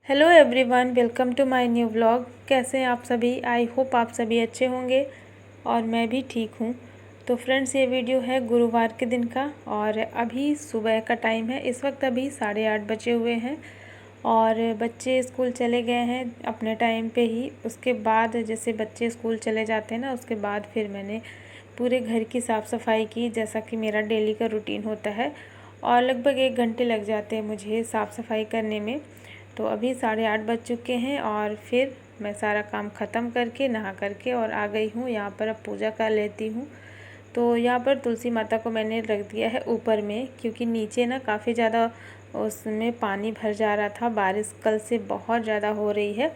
Hello everyone, welcome to my new vlog. कैसे हैं आप सभी? आई होप आप सभी अच्छे होंगे और मैं भी ठीक हूँ। तो फ्रेंड्स, ये वीडियो है गुरुवार के दिन का और अभी सुबह का टाइम है। इस वक्त अभी 8:30 बजे हुए हैं और बच्चे स्कूल चले गए हैं अपने टाइम पे ही। उसके बाद जैसे बच्चे स्कूल चले जाते हैं ना, उसके बाद फिर मैंने पूरे घर की साफ़ सफाई की, जैसा कि मेरा डेली का रूटीन होता है। और लगभग 1 घंटे लग जाते हैं मुझे साफ़ सफाई करने में। तो अभी 8:30 बज चुके हैं और फिर मैं सारा काम ख़त्म करके नहा करके और आ गई हूँ यहाँ पर। अब पूजा कर लेती हूँ। तो यहाँ पर तुलसी माता को मैंने रख दिया है ऊपर में, क्योंकि नीचे ना काफ़ी ज़्यादा उसमें पानी भर जा रहा था। बारिश कल से बहुत ज़्यादा हो रही है,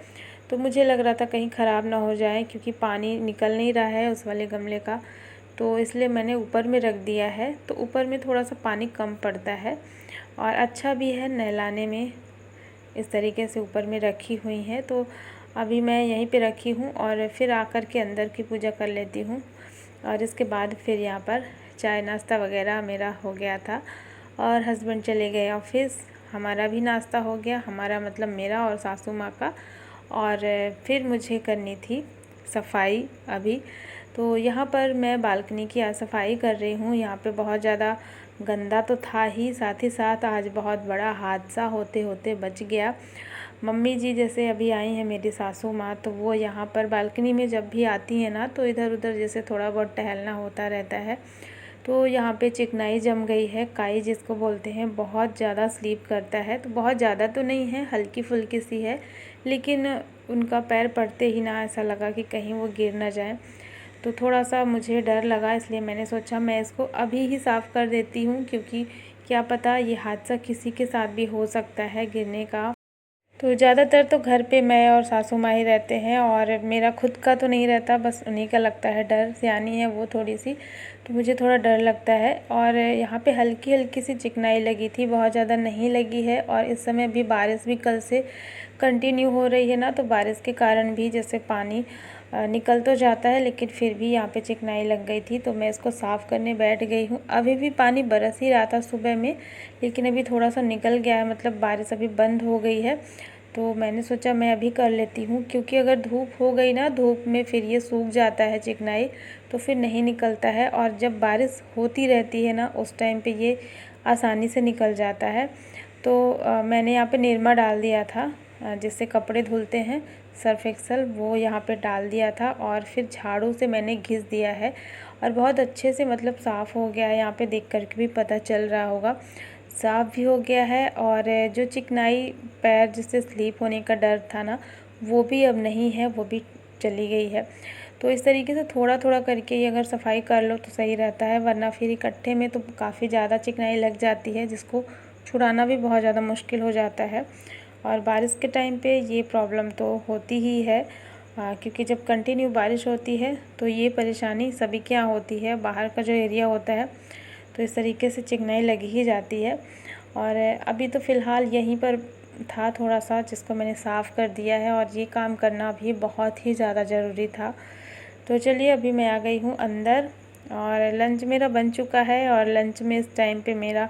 तो मुझे लग रहा था कहीं ख़राब ना हो जाए, क्योंकि पानी निकल नहीं रहा है उस वाले गमले का। तो इसलिए मैंने ऊपर में रख दिया है। तो ऊपर में थोड़ा सा पानी कम पड़ता है और अच्छा भी है नहलाने में। इस तरीके से ऊपर में रखी हुई हैं। तो अभी मैं यहीं पे रखी हूँ और फिर आकर के अंदर की पूजा कर लेती हूँ। और इसके बाद फिर यहाँ पर चाय नाश्ता वगैरह मेरा हो गया था और हस्बैंड चले गए ऑफिस। हमारा भी नाश्ता हो गया, हमारा मतलब मेरा और सासू माँ का। और फिर मुझे करनी थी सफाई अभी। तो यहाँ पर मैं बालकनी की आज सफाई कर रही हूँ। यहाँ पे बहुत ज़्यादा गंदा तो था ही, साथ ही साथ आज बहुत बड़ा हादसा होते होते बच गया। मम्मी जी जैसे अभी आई हैं मेरी सासू माँ, तो वो यहाँ पर बालकनी में जब भी आती हैं ना, तो इधर उधर जैसे थोड़ा बहुत टहलना होता रहता है। तो यहाँ पे चिकनाई जम गई है, काई जिसको बोलते हैं, बहुत ज़्यादा स्लीप करता है। तो बहुत ज़्यादा तो नहीं है, हल्की फुल्की सी है, लेकिन उनका पैर पड़ते ही ना ऐसा लगा कि कहीं वो गिर ना जाए। तो थोड़ा सा मुझे डर लगा, इसलिए मैंने सोचा मैं इसको अभी ही साफ़ कर देती हूँ, क्योंकि क्या पता ये हादसा किसी के साथ भी हो सकता है गिरने का। तो ज़्यादातर तो घर पे मैं और सासू माँ ही रहते हैं और मेरा खुद का तो नहीं रहता, बस उन्हीं का लगता है डर। सियानी है वो थोड़ी सी, तो मुझे थोड़ा डर लगता है। और यहाँ पे हल्की हल्की सी चिकनाई लगी थी, बहुत ज़्यादा नहीं लगी है। और इस समय अभी बारिश भी कल से कंटिन्यू हो रही है ना, तो बारिश के कारण भी जैसे पानी निकल तो जाता है, लेकिन फिर भी यहाँ पे चिकनाई लग गई थी। तो मैं इसको साफ़ करने बैठ गई हूँ। अभी भी पानी बरस ही रहा था सुबह में, लेकिन अभी थोड़ा सा निकल गया है, मतलब बारिश अभी बंद हो गई है। तो मैंने सोचा मैं अभी कर लेती हूँ, क्योंकि अगर धूप हो गई ना, धूप में फिर ये सूख जाता है चिकनाई, तो फिर नहीं निकलता है। और जब बारिश होती रहती है ना, उस टाइम पे ये आसानी से निकल जाता है। तो मैंने यहाँ पे निरमा डाल दिया था, जिससे कपड़े धुलते हैं, सर्फ एक्सल, वो यहाँ पे डाल दिया था। और फिर झाड़ू से मैंने घिस दिया है और बहुत अच्छे से मतलब साफ़ हो गया है। यहाँ पे देख कर के भी पता चल रहा होगा, साफ़ भी हो गया है। और जो चिकनाई पैर जिससे स्लिप होने का डर था ना, वो भी अब नहीं है, वो भी चली गई है। तो इस तरीके से थोड़ा थोड़ा करके ही अगर सफाई कर लो तो सही रहता है, वरना फिर इकट्ठे में तो काफ़ी ज़्यादा चिकनाई लग जाती है, जिसको छुड़ाना भी बहुत ज़्यादा मुश्किल हो जाता है। और बारिश के टाइम पे ये प्रॉब्लम तो होती ही है, क्योंकि जब कंटिन्यू बारिश होती है तो ये परेशानी सभी के यहाँ होती है। बाहर का जो एरिया होता है तो इस तरीके से चिकनाई लगी ही जाती है। और अभी तो फ़िलहाल यहीं पर था थोड़ा सा, जिसको मैंने साफ़ कर दिया है। और ये काम करना भी बहुत ही ज़्यादा ज़रूरी था। तो चलिए, अभी मैं आ गई हूँ अंदर और लंच मेरा बन चुका है। और लंच में इस टाइम पे मेरा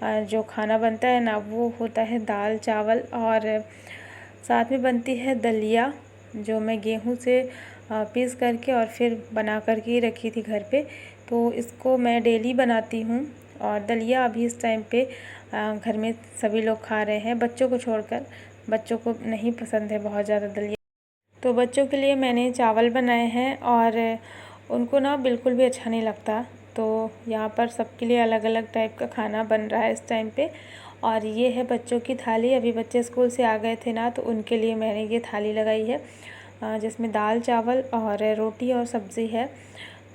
जो खाना बनता है ना, वो होता है दाल चावल और साथ में बनती है दलिया, जो मैं गेहूं से पीस करके और फिर बना करके ही रखी थी घर पे। तो इसको मैं डेली बनाती हूँ। और दलिया अभी इस टाइम पे घर में सभी लोग खा रहे हैं, बच्चों को छोड़कर। बच्चों को नहीं पसंद है बहुत ज़्यादा दलिया। तो बच्चों के लिए मैंने चावल बनाए हैं और उनको ना बिल्कुल भी अच्छा नहीं लगता। तो यहाँ पर सबके लिए अलग अलग टाइप का खाना बन रहा है इस टाइम पे। और ये है बच्चों की थाली। अभी बच्चे स्कूल से आ गए थे ना, तो उनके लिए मैंने ये थाली लगाई है, जिसमें दाल चावल और रोटी और सब्ज़ी है।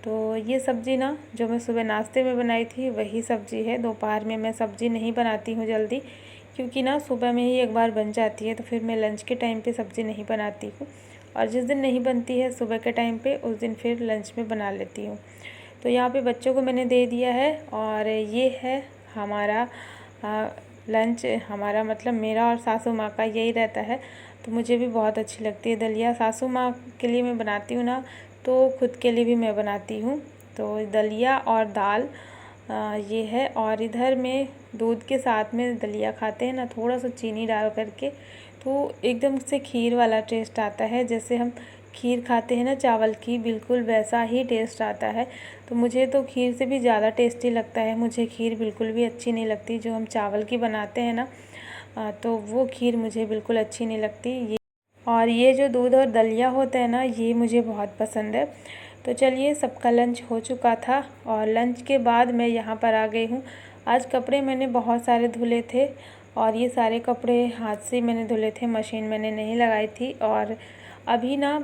तो ये सब्ज़ी ना जो मैं सुबह नाश्ते में बनाई थी वही सब्ज़ी है। दोपहर में मैं सब्ज़ी नहीं बनाती हूँ जल्दी, क्योंकि ना सुबह में ही एक बार बन जाती है, तो फिर मैं लंच के टाइम पे सब्ज़ी नहीं बनाती हूँ। और जिस दिन नहीं बनती है सुबह के टाइम पे, उस दिन फिर लंच में बना लेती हूँ। तो यहाँ पे बच्चों को मैंने दे दिया है। और ये है हमारा लंच। हमारा मतलब मेरा और सासू माँ का यही रहता है। तो मुझे भी बहुत अच्छी लगती है दलिया। सासू माँ के लिए मैं बनाती हूँ ना, तो खुद के लिए भी मैं बनाती हूँ। तो दलिया और दाल ये है। और इधर में दूध के साथ में दलिया खाते हैं ना, थोड़ा सा चीनी डाल करके, तो एकदम से खीर वाला टेस्ट आता है। जैसे हम खीर खाते हैं ना चावल की, बिल्कुल वैसा ही टेस्ट आता है। तो मुझे तो खीर से भी ज़्यादा टेस्टी लगता है। मुझे खीर बिल्कुल भी अच्छी नहीं लगती जो हम चावल की बनाते हैं ना, तो वो खीर मुझे बिल्कुल अच्छी नहीं लगती। और ये जो दूध और दलिया होता है ना, ये मुझे बहुत पसंद है। तो चलिए, सबका लंच हो चुका था और लंच के बाद मैं यहाँ पर आ गई हूँ। आज कपड़े मैंने बहुत सारे धुले थे और ये सारे कपड़े हाथ से मैंने धुले थे, मशीन मैंने नहीं लगाई थी। और अभी ना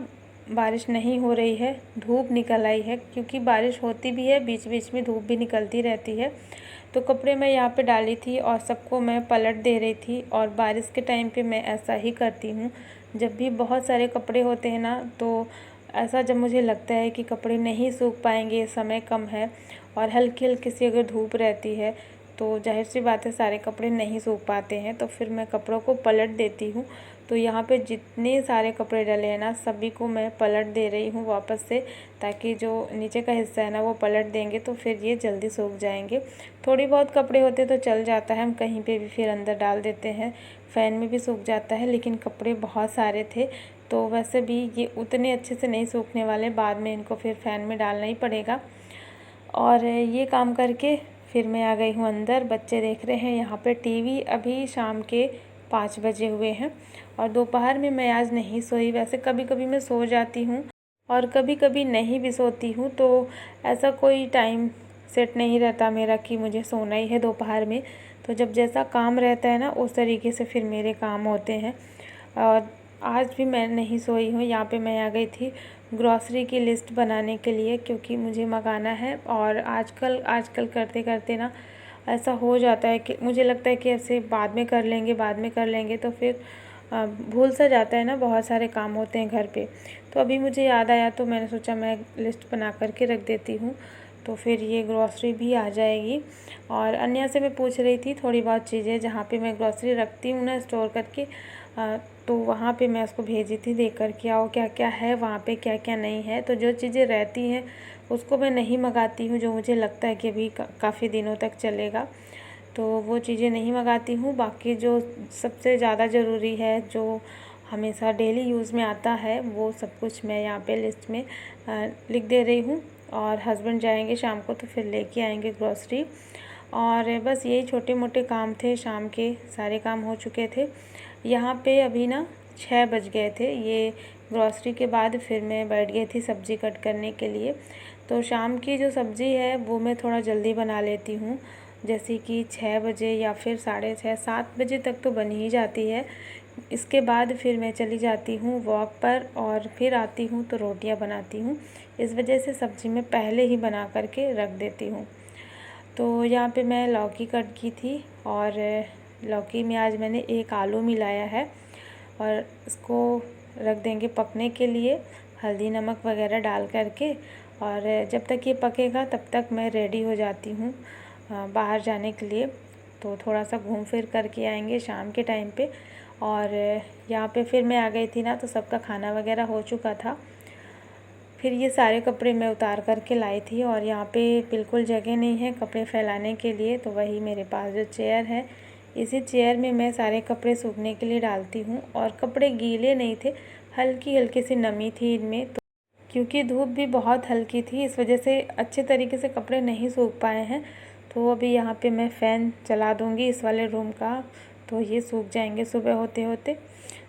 बारिश नहीं हो रही है, धूप निकल आई है, क्योंकि बारिश होती भी है बीच बीच में, धूप भी निकलती रहती है। तो कपड़े मैं यहाँ पे डाली थी और सबको मैं पलट दे रही थी। और बारिश के टाइम पे मैं ऐसा ही करती हूँ, जब भी बहुत सारे कपड़े होते हैं ना, तो ऐसा जब मुझे लगता है कि कपड़े नहीं सूख पाएंगे, समय कम है और हल्की हल्की सी अगर धूप रहती है, तो जाहिर सी बात है सारे कपड़े नहीं सूख पाते हैं, तो फिर मैं कपड़ों को पलट देती हूँ। तो यहाँ पे जितने सारे कपड़े डले हैं ना, सभी को मैं पलट दे रही हूँ वापस से, ताकि जो नीचे का हिस्सा है ना वो पलट देंगे तो फिर ये जल्दी सूख जाएंगे। थोड़ी बहुत कपड़े होते तो चल जाता है, हम कहीं पे भी फिर अंदर डाल देते हैं, फ़ैन में भी सूख जाता है। लेकिन कपड़े बहुत सारे थे, तो वैसे भी ये उतने अच्छे से नहीं सूखने वाले, बाद में इनको फिर फ़ैन में डालना ही पड़ेगा। और ये काम करके फिर मैं आ गई हूँ अंदर। बच्चे देख रहे हैं यहाँ पे टीवी। अभी शाम के 5 बजे हुए हैं और दोपहर में मैं आज नहीं सोई। वैसे कभी कभी मैं सो जाती हूँ और कभी कभी नहीं भी सोती हूँ, तो ऐसा कोई टाइम सेट नहीं रहता मेरा कि मुझे सोना ही है दोपहर में। तो जब जैसा काम रहता है ना, उस तरीके से फिर मेरे काम होते हैं। और आज भी मैं नहीं सोई हूँ। यहाँ पे मैं आ गई थी ग्रॉसरी की लिस्ट बनाने के लिए, क्योंकि मुझे मंगाना है। और आजकल आजकल करते करते ना ऐसा हो जाता है कि मुझे लगता है कि ऐसे बाद में कर लेंगे, बाद में कर लेंगे, तो फिर भूल सा जाता है ना, बहुत सारे काम होते हैं घर पे। तो अभी मुझे याद आया तो मैंने सोचा मैं लिस्ट बना करके रख देती हूँ, तो फिर ये ग्रॉसरी भी आ जाएगी। और अन्य से मैं पूछ रही थी थोड़ी बहुत चीज़ें, जहाँ पे मैं ग्रॉसरी रखती हूँ ना स्टोर करके, तो वहाँ पे मैं उसको भेजी थी, देख कर के आओ क्या क्या है वहाँ पे, क्या क्या नहीं है। तो जो चीज़ें रहती हैं उसको मैं नहीं मंगाती हूँ, जो मुझे लगता है कि अभी काफ़ी दिनों तक चलेगा, तो वो चीज़ें नहीं मंगाती हूँ। बाकी जो सबसे ज़्यादा ज़रूरी है, जो हमेशा डेली यूज़ में आता है, वो सब कुछ मैं यहाँ पे लिस्ट में लिख दे रही हूँ। और हस्बैंड जाएंगे शाम को तो फिर लेके आएंगे ग्रॉसरी। और बस यही छोटे मोटे काम थे, शाम के सारे काम हो चुके थे। यहाँ पे अभी ना 6 बज गए थे। ये ग्रॉसरी के बाद फिर मैं बैठ गई थी सब्ज़ी कट करने के लिए। तो शाम की जो सब्ज़ी है वो मैं थोड़ा जल्दी बना लेती हूँ, जैसे कि 6 बजे या फिर 6:30 7 बजे तक तो बन ही जाती है। इसके बाद फिर मैं चली जाती हूँ वॉक पर और फिर आती हूँ तो रोटियाँ बनाती हूँ। इस वजह से सब्ज़ी मैं पहले ही बना करके रख देती हूँ। तो यहाँ पे मैं लौकी कट की थी और लौकी में आज मैंने एक आलू मिलाया है और इसको रख देंगे पकने के लिए, हल्दी नमक वगैरह डाल करके। और जब तक ये पकेगा तब तक मैं रेडी हो जाती हूँ बाहर जाने के लिए। तो थोड़ा सा घूम फिर करके आएंगे शाम के टाइम पे। और यहाँ पे फिर मैं आ गई थी ना, तो सबका खाना वगैरह हो चुका था। फिर ये सारे कपड़े मैं उतार करके लाई थी और यहाँ पे बिल्कुल जगह नहीं है कपड़े फैलाने के लिए, तो वही मेरे पास जो चेयर है, इसी चेयर में मैं सारे कपड़े सूखने के लिए डालती हूँ। और कपड़े गीले नहीं थे, हल्की हल्की सी नमी थी इनमें, तो क्योंकि धूप भी बहुत हल्की थी, इस वजह से अच्छे तरीके से कपड़े नहीं सूख पाए हैं। तो अभी यहाँ पे मैं फ़ैन चला दूँगी इस वाले रूम का, तो ये सूख जाएंगे सुबह होते होते।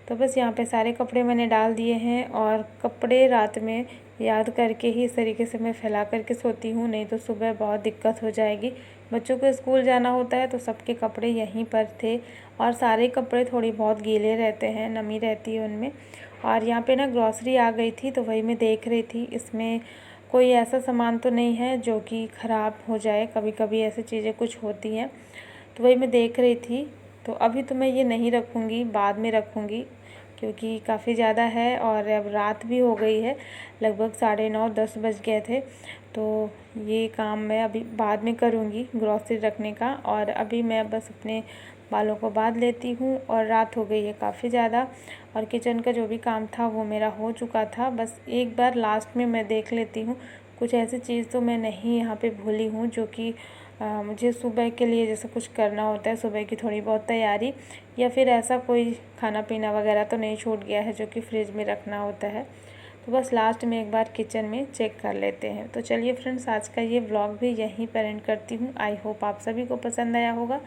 तो बस यहाँ पे सारे कपड़े मैंने डाल दिए हैं। और कपड़े रात में याद करके ही इस तरीके से मैं फैला करके सोती हूँ, नहीं तो सुबह बहुत दिक्कत हो जाएगी। बच्चों को स्कूल जाना होता है तो सबके कपड़े यहीं पर थे और सारे कपड़े थोड़ी बहुत गीले रहते हैं, नमी रहती है उनमें। और यहाँ पे ना ग्रॉसरी आ गई थी, तो वही मैं देख रही थी इसमें कोई ऐसा सामान तो नहीं है जो कि ख़राब हो जाए, कभी कभी ऐसी चीज़ें कुछ होती हैं, तो वही मैं देख रही थी। तो अभी तो मैं ये नहीं रखूँगी, बाद में रखूँगी, क्योंकि काफ़ी ज़्यादा है और अब रात भी हो गई है, लगभग 9:30 10 बज गए थे। तो ये काम मैं अभी बाद में करूँगी ग्रॉसरी रखने का। और अभी मैं बस अपने बालों को बांध लेती हूँ और रात हो गई है काफ़ी ज़्यादा। और किचन का जो भी काम था वो मेरा हो चुका था, बस एक बार लास्ट में मैं देख लेती हूँ कुछ ऐसी चीज़ तो मैं नहीं यहाँ पे भूली हूँ जो कि मुझे सुबह के लिए जैसे कुछ करना होता है, सुबह की थोड़ी बहुत तैयारी, या फिर ऐसा कोई खाना पीना वगैरह तो नहीं छूट गया है जो कि फ्रिज में रखना होता है। तो बस लास्ट में एक बार किचन में चेक कर लेते हैं। तो चलिए फ्रेंड्स, आज का ये व्लॉग भी यहीं पर एंड करती हूँ। आई होप आप सभी को पसंद आया होगा